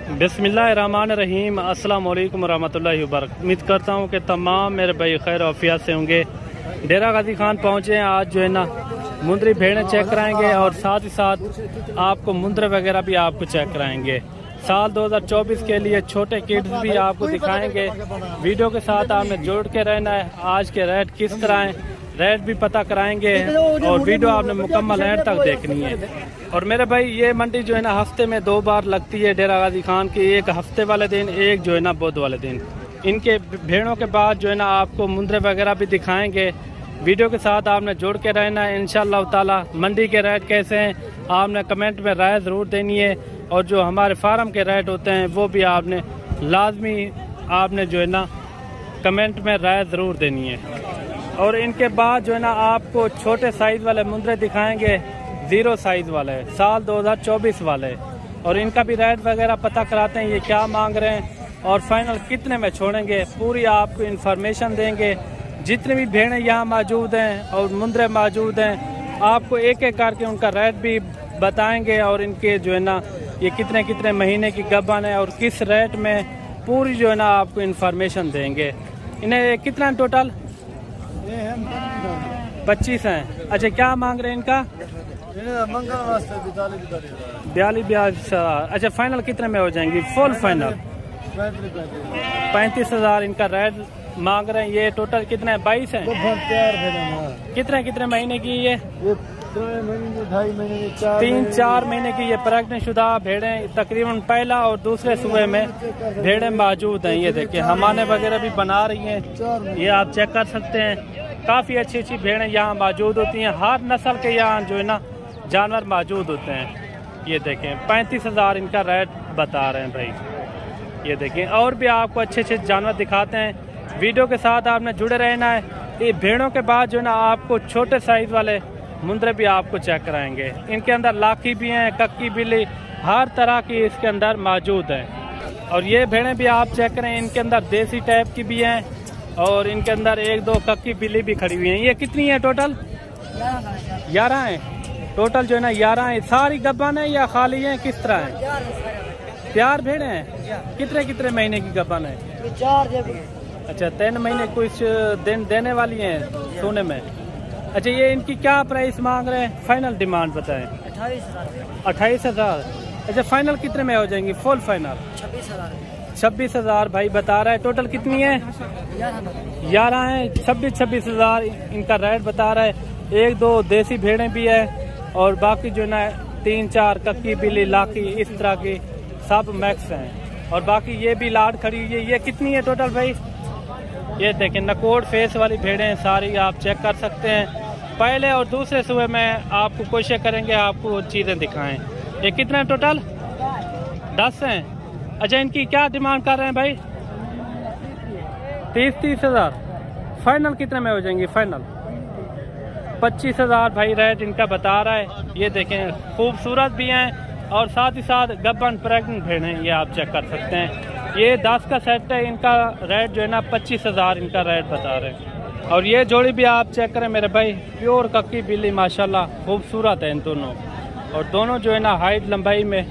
बिस्मिल्लाहिर्रहमानिर्रहीम। अस्सलाम वालेकुम वरहमतुल्लाहि वबरकातुहू। उम्मीद करता हूँ कि तमाम मेरे भाई खैर आफियत से होंगे। डेरा गाजी खान पहुँचे हैं। आज जो है ना मुंदरी भेड़ें चेक कराएंगे और साथ ही साथ आपको मुंदरे वगैरह भी आपको चेक कराएंगे। साल 2024 के लिए छोटे किड्स भी आपको दिखाएंगे। वीडियो के साथ आपने जोड़ के रहना है। आज के रेट किस तरह हैं, रेट भी पता कराएंगे और वीडियो आपने मुकम्मल एंड तक देखनी है। और मेरे भाई ये मंडी जो है ना हफ्ते में 2 बार लगती है डेरा गाजी खान की, एक हफ्ते वाले दिन, एक जो है ना बुध वाले दिन। इनके भेड़ों के बाद जो है ना आपको मुंदरे वगैरह भी दिखाएंगे। वीडियो के साथ आपने जोड़ के रहना है। इंशाअल्लाह ताला मंडी के रेट कैसे हैं आपने कमेंट में राय ज़रूर देनी है और जो हमारे फार्म के रेट होते हैं वो भी आपने लाजमी आपने जो है ना कमेंट में राय ज़रूर देनी है। और इनके बाद जो है ना आपको छोटे साइज़ वाले मुंदरे दिखाएंगे, 0 साइज़ वाले, साल 2024 वाले। और इनका भी रेट वगैरह पता कराते हैं, ये क्या मांग रहे हैं और फाइनल कितने में छोड़ेंगे, पूरी आपको इन्फॉर्मेशन देंगे। जितने भी भेड़ें यहाँ मौजूद हैं और मुंदरे मौजूद हैं आपको एक एक करके उनका रेट भी बताएंगे और इनके जो है ना ये कितने कितने महीने की गब्बन है और किस रेट में, पूरी जो है ना आपको इन्फॉर्मेशन देंगे। इन्हें कितना टोटल 25 हैं। अच्छा क्या मांग रहे हैं इनका? 42। अच्छा फाइनल कितने में हो जाएंगी? फुल फाइनल 35,000 इनका रेट मांग रहे हैं। ये टोटल कितने है? 22 हैं। कितने महीने की ये? 3-4 महीने की ये प्रेग्नेंट शुदा भेड़ें तकरीबन पहला और दूसरे सूबे में भेड़ें मौजूद हैं। ये देखिए हमाने वगैरह भी बना रही हैं, ये आप चेक कर सकते हैं। काफ़ी अच्छी अच्छी भेड़ें यहाँ मौजूद होती हैं। हर नस्ल के यहाँ जो है ना जानवर मौजूद होते हैं। ये देखें 35,000 इनका रेट बता रहे हैं भाई। ये देखें और भी आपको अच्छे अच्छे जानवर दिखाते हैं। वीडियो के साथ आपने जुड़े रहना है। ये भेड़ों के बाद जो है ना आपको छोटे साइज वाले मुंदरे भी आपको चेक कराएंगे। इनके अंदर लाखी भी हैं, कक्की बिल्ली, हर तरह की इसके अंदर मौजूद है। और ये भेड़ें भी आप चेक करें, इनके अंदर देसी टाइप की भी हैं और इनके अंदर 1-2 कक्की बिल्ली भी खड़ी हुई हैं। ये कितनी है टोटल? 11 है टोटल जो है ना 11 है। सारी गब्बन है या खाली है, किस तरह है? तैयार भेड़ें हैं। कितने महीने की गब्बन है? 4। अच्छा 3 महीने कुछ दिन देने वाली हैं सोने में। अच्छा ये इनकी क्या प्राइस मांग रहे हैं? फाइनल डिमांड बताएं। 28,000। अच्छा फाइनल कितने में हो जाएंगी? फुल फाइनल 26,000 भाई बता रहा है। टोटल कितनी है? 11 है। 26,000 इनका रेट बता रहा है। 1-2 देसी भेड़ें भी है और बाकी जो ना 3-4 कक्की बिल्ली लाखी इस तरह की सब मैक्स हैं। और बाकी ये भी लाड खड़ी हुई है। ये कितनी है टोटल भाई? ये देखें नकोड़ फेस वाली भेड़ें सारी आप चेक कर सकते हैं। पहले और दूसरे सूबे में आपको कोशिश करेंगे आपको चीज़ें दिखाएं। ये कितने टोटल? 10 हैं। अच्छा इनकी क्या डिमांड कर रहे हैं भाई? 30,000। फाइनल कितने में हो जाएंगी? फाइनल 25,000 भाई रेट इनका बता रहा है। ये देखें खूबसूरत भी हैं और साथ ही साथ गब्बन प्रेग्नेंट भेड़ें, ये आप चेक कर सकते हैं। ये 10 का सेट है। इनका रेट जो है ना 25,000 इनका रेट बता रहे हैं। और ये जोड़ी भी आप चेक करें मेरे भाई, प्योर कक्की बिल्ली माशाल्लाह खूबसूरत है इन दोनों। और दोनों जो है ना हाइट लंबाई में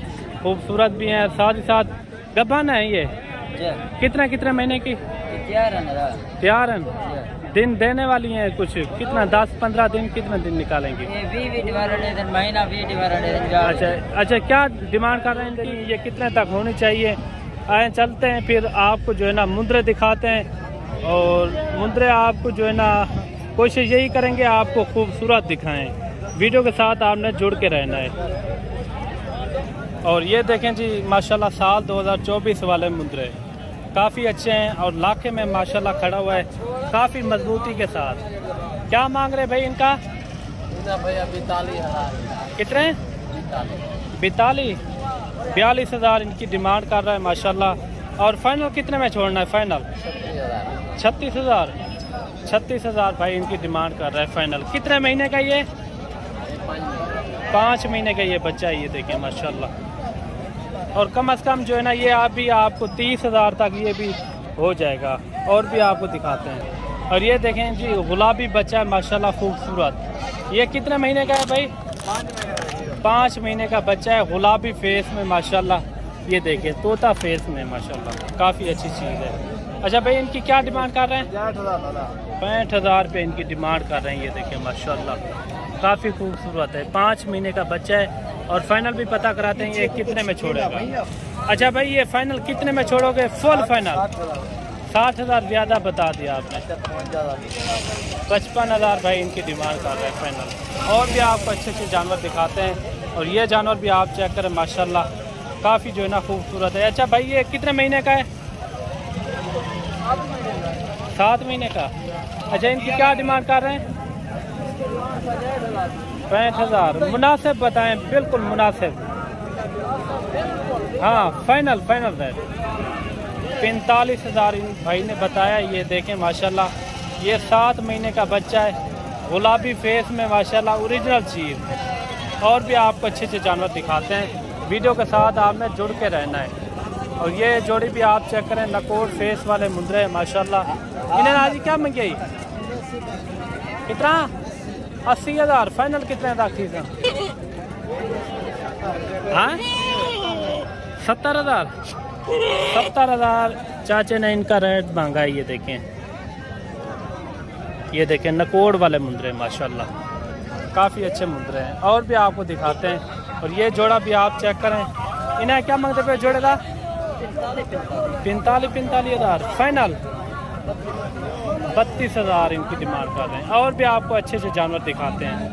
खूबसूरत भी हैं। साथ ही साथ गब्बन है। ये कितने महीने की? तैयार हैं। दिन देने वाली हैं कुछ कितना? 10-15 दिन। कितने दिन निकालेंगे? अच्छा क्या डिमांड कर रहे हैं इनकी? ये कितने तक होनी चाहिए? आए चलते हैं फिर आपको जो है ना मुंदरे दिखाते हैं। और मुंदरे आपको जो है ना कोशिश यही करेंगे आपको खूबसूरत दिखाएं। वीडियो के साथ आपने जुड़ के रहना है। और ये देखें जी माशाल्लाह साल 2024 वाले मुंदरे काफ़ी अच्छे हैं और लाखे में माशाल्लाह खड़ा हुआ है काफ़ी मजबूती के साथ। क्या मांग रहे भाई इनका? कितने? 42,000 इनकी डिमांड कर रहा है माशाल्लाह। और फाइनल कितने में छोड़ना है? फाइनल 36,000 भाई इनकी डिमांड कर रहा है फाइनल। कितने महीने का ये? 5 महीने का ये बच्चा है। ये देखें माशाल्लाह। और कम से कम जो है ना ये आपको 30,000 तक ये भी हो जाएगा। और भी आपको दिखाते हैं। और ये देखें जी गुलाबी बच्चा है माशाल्लाह खूबसूरत। ये कितने महीने का है भाई? 5 महीने का बच्चा है, गुलाबी फेस में माशाल्लाह ये देखिए तोता फेस में माशाल्लाह काफ़ी अच्छी चीज़ है। अच्छा भाई इनकी क्या डिमांड कर रहे हैं? 65,000 रुपये इनकी डिमांड कर रहे हैं। ये देखिए माशाल्लाह काफ़ी खूबसूरत है। 5 महीने का बच्चा है और फाइनल भी पता कराते हैं ये कितने में छोड़ेगा। अच्छा भाई ये फाइनल कितने में छोड़ोगे? फुल फाइनल 60,000 ज़्यादा बता दिया आपने। 55,000 भाई इनकी डिमांड कर रहे हैं फाइनल। और भी आपको अच्छे अच्छे जानवर दिखाते हैं और ये जानवर भी आप चेक करें माशाल्लाह काफ़ी जो है ना खूबसूरत है। अच्छा भाई ये कितने महीने का है? 7 महीने का। अच्छा इनकी क्या डिमांड कर रहे हैं? 65,000 मुनासिब बताएं, बिल्कुल मुनासिब। हाँ फाइनल फाइनल है 45,000 इन भाई ने बताया। ये देखें माशाल्लाह ये 7 महीने का बच्चा है, गुलाबी फेस में माशाल्लाह ओरिजिनल चीज़। और भी आपको अच्छे अच्छे जानवर दिखाते हैं, वीडियो के साथ आपने जुड़ के रहना है। और ये जोड़ी भी आप चेक करें, नकोर फेस वाले मुंदरे माशाल्लाह। इन्हें आज क्या मंगी? कितना? 80,000 फाइनल कितने तक थी? हाँ 70,000। 70,000 चाचे ने इनका रेट मांगा है। ये देखें नकोड़ वाले मुंदरे माशाल्लाह काफ़ी अच्छे मुंदरे हैं। और भी आपको दिखाते हैं। और ये जोड़ा भी आप चेक करें, इन्हें क्या मांगते पे जोड़े का? 45,000 फाइनल। 32,000 इनकी डिमांड कर रहे हैं। और भी आपको अच्छे से जानवर दिखाते हैं।